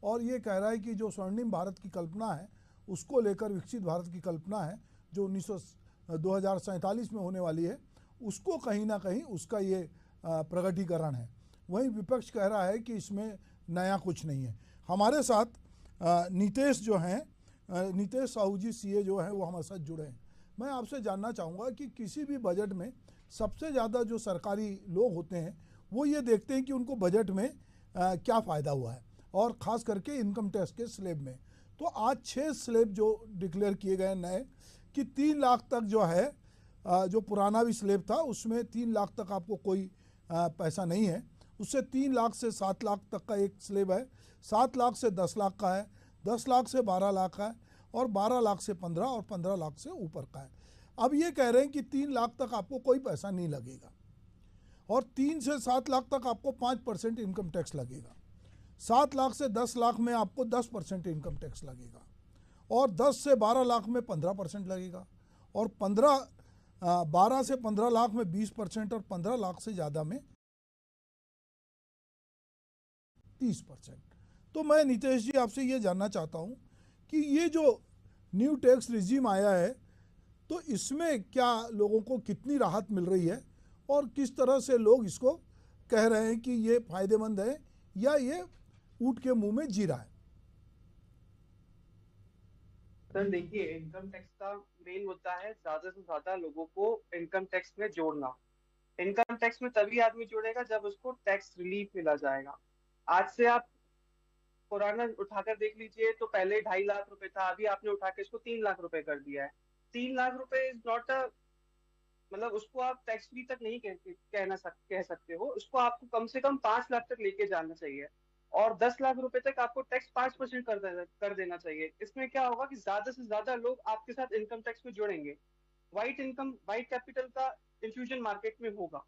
और ये कह रहा है कि जो स्वर्णिम भारत की कल्पना है उसको लेकर विकसित भारत की कल्पना है जो 2047 में होने वाली है, उसको कहीं ना कहीं उसका ये प्रगटीकरण है। वहीं विपक्ष कह रहा है कि इसमें नया कुछ नहीं है। हमारे साथ नीतेश जो हैं, नीतेश साहू जी सीए जो हैं वो हमारे साथ जुड़े हैं। मैं आपसे जानना चाहूँगा कि किसी भी बजट में सबसे ज़्यादा जो सरकारी लोग होते हैं वो ये देखते हैं कि उनको बजट में क्या फ़ायदा हुआ है, और ख़ास करके इनकम टैक्स के स्लैब में। तो आज 6 स्लैब जो डिक्लेयर किए गए नए कि 3 लाख तक जो है, जो पुराना भी स्लैब था उसमें 3 लाख तक आपको कोई पैसा नहीं है, उससे 3 लाख से 7 लाख तक का एक स्लैब है, 7 लाख से 10 लाख का है, 10 लाख से 12 लाख का है, और 12 लाख से 15 और 15 लाख से ऊपर का है। अब ये कह रहे हैं कि 3 लाख तक आपको कोई पैसा नहीं लगेगा, और 3 से 7 लाख तक आपको 5% इनकम टैक्स लगेगा, 7 लाख से 10 लाख में आपको 10% इनकम टैक्स लगेगा, और 10 से 12 लाख में 15% लगेगा, और 12 से 15 लाख में 20%, और 15 लाख से ज़्यादा में 30%। तो मैं नीतीश जी आपसे ये जानना चाहता हूँ कि ये जो न्यू टैक्स रिजीम आया है तो इसमें क्या लोगों को कितनी राहत मिल रही है, और किस तरह से लोग इसको कह रहे हैं कि ये फायदेमंद है या ये ऊँट के मुंह में जीरा है। सर देखिए, इनकम टैक्स का मेन मुद्दा है ज्यादा से ज्यादा लोगों को इनकम टैक्स में जोड़ना। इनकम टैक्स में तभी आदमी जुड़ेगा जब उसको टैक्स रिलीफ मिला जाएगा। आज से आप पुराना उठाकर देख लीजिए तो पहले 2.5 लाख रुपए था, अभी आपने उठा के इसको 3 लाख रुपए कर दिया है। 3 लाख रुपए इज नॉट अ, मतलब उसको आप टैक्स फ्री तक नहीं कह सकते हो। उसको आपको कम से कम 5 लाख तक लेके जाना चाहिए, और 10 लाख रुपए तक आपको टैक्स 5% कर देना चाहिए। इसमें क्या होगा कि ज्यादा से ज्यादा लोग आपके साथ इनकम टैक्स में जुड़ेंगे। व्हाइट कैपिटल का इंफ्यूजन मार्केट में होगा।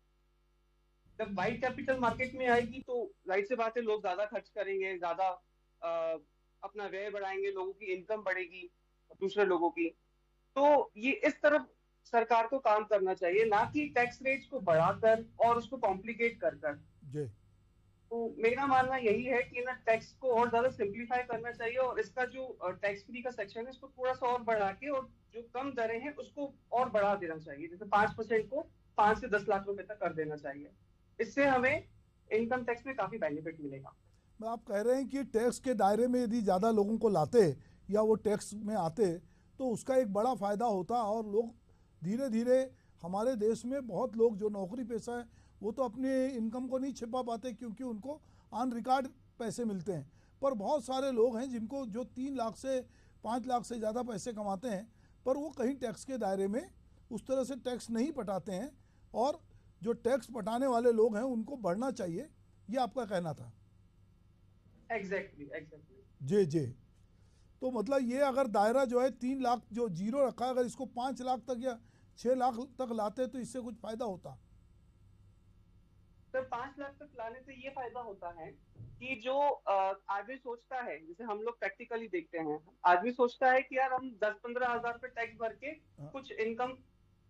जब व्हाइट कैपिटल मार्केट में आएगी तो जाहिर सी बात है लोग ज्यादा खर्च करेंगे, ज्यादा अपना व्यय बढ़ाएंगे, लोगों की इनकम बढ़ेगी दूसरे लोगों की। तो ये इस तरफ सरकार को काम करना चाहिए, ना कि टैक्स रेट्स को बढ़ाकर और उसको कॉम्प्लिकेट कर कर। जी तो मेरा मानना यही है कि ना टैक्स को और ज्यादा सिंप्लीफाई करना चाहिए, और इसका जो टैक्स फ्री का सेक्शन है इसको थोड़ा सा और बढ़ा के, और जो कम दरें हैं उसको और बढ़ा देना चाहिए। जैसे 5% को 5 से 10 लाख रुपए तक कर देना चाहिए। इससे हमें इनकम टैक्स में काफी बेनिफिट मिलेगा। आप कह रहे हैं कि टैक्स के दायरे में यदि ज़्यादा लोगों को लाते या वो टैक्स में आते तो उसका एक बड़ा फ़ायदा होता, और लोग धीरे धीरे, हमारे देश में बहुत लोग जो नौकरी पेशा है वो तो अपने इनकम को नहीं छिपा पाते क्योंकि उनको ऑन रिकॉर्ड पैसे मिलते हैं, पर बहुत सारे लोग हैं जिनको जो 3 लाख से 5 लाख से ज़्यादा पैसे कमाते हैं पर वो कहीं टैक्स के दायरे में उस तरह से टैक्स नहीं पटाते हैं, और जो टैक्स पटाने वाले लोग हैं उनको बढ़ना चाहिए, ये आपका कहना था। Exactly exactly. जी जी। तो मतलब ये अगर दायरा जो है 3 लाख जो जीरो रखा है, अगर इसको 5 लाख तक या 6 लाख तक लाते तो इससे कुछ फायदा होता। सर 5 लाख तक लाने से ये फायदा होता है कि जो आदमी सोचता है, जैसे हम लोग प्रैक्टिकली देखते हैं, आदमी सोचता है कि यार हम 10-15 हजार पे टैक्स भर के हाँ कुछ इनकम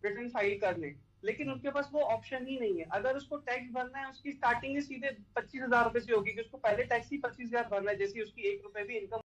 रिटर्न फाइल कर लें, लेकिन हाँ उसके पास वो ऑप्शन ही नहीं है। अगर उसको टैक्स भरना है, उसकी स्टार्टिंग ही सीधे 25 हजार रुपए से होगी कि उसको पहले टैक्स ही 25 हजार भरना है, जैसे उसकी 1 रुपए भी इनकम